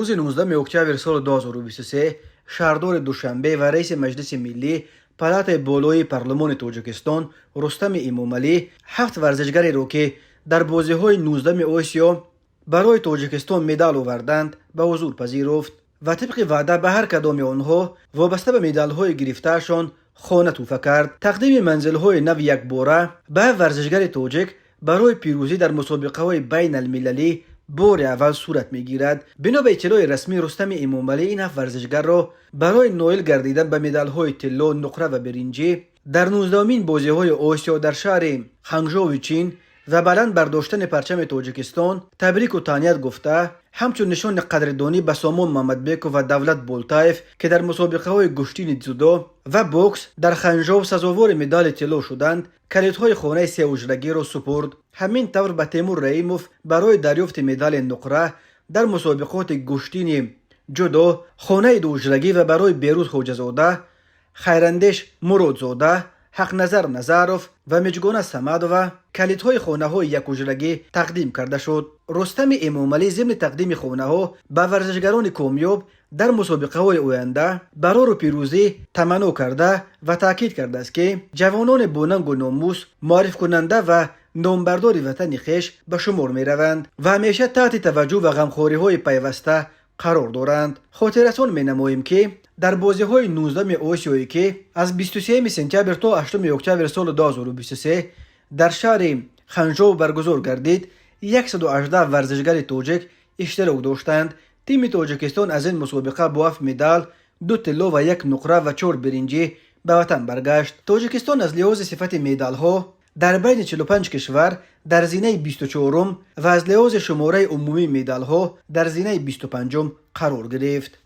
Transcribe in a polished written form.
روز 19 اکتبر سال 2023 شهردار دوشنبه و رئیس مجلس ملی پالات بالای پارلمان تاجیکستان رستم امامعلی 7 ورزشکاری را که در بازی‌های 19 آسیا برای تاجیکستان مدال آوردند به حضور پذیرفت و طبق وعده به هر کدام آنها وابسته به مدال‌های گرفته‌شان خانه تحفه کرد. تقدیم منزل‌های نو یک باره به ورزشکار تاجیک برای پیروزی در مسابقه‌های بین المللی بار اول صورت می‌گیرد. بنا به اطلاع رسمی رستم امامعلی این هفت ورزشکار را برای نائل گردیدن به مدال‌های طلا، نقره و برنجی در 19مین بازی‌های آسیا در شهر هنگژو چین و بلند برداشتن پرچم تاجیکستان تبریک و تهنیت گفته، همچون نشان قدردانی به سامان محمدبیکوف و دولت بولتایف که در مسابقه‌های گشتین جودو و بوکس در هنگژو سزاوار مدال طلا شدند، کلیدهای خانه سه حجرگی را سپرد. همین طور به تیمور رحیموف برای دریافت مدال نقره در مسابقات گشتین جودو خانه دو حجرگی و برای بیروت خوجزاده، خیراندیش مرودزاده، حق نظر نظروف و مجگونه سمدوه کلیدهای خانه های یک حجرگی تقدیم کرده شد. رستم امامعلی ضمن تقدیم خانه ها به ورزشکاران کامیاب در مسابقه های آینده برای پیروزی تمنا کرده و تاکید کرده است که جوانان باننگ و ناموس، معرف کننده و نامبردار وطن خویش به شمار می روند و همیشه تحت توجه و غمخواری های پیوسته قرار دارند. خاطرتان می نماییم که در بازی های 19 آسیایی که از 23 سپتامبر تا 8 اکتبر سال 2023 در شهر هنگژو برگزار گردید، 118 ورزشکار تاجیک اشتراک داشتند. تیم تاجیکستان از این مسابقه با 7 مدال، 2 طلا و 1 نقره و 4 برنجی به وطن برگشت. تاجیکستان از لحاظ صفت مدال ها در بین 45 کشور در زینه 24 و از لحاظ شماره عمومی مدال ها در زینه 25 قرار گرفت.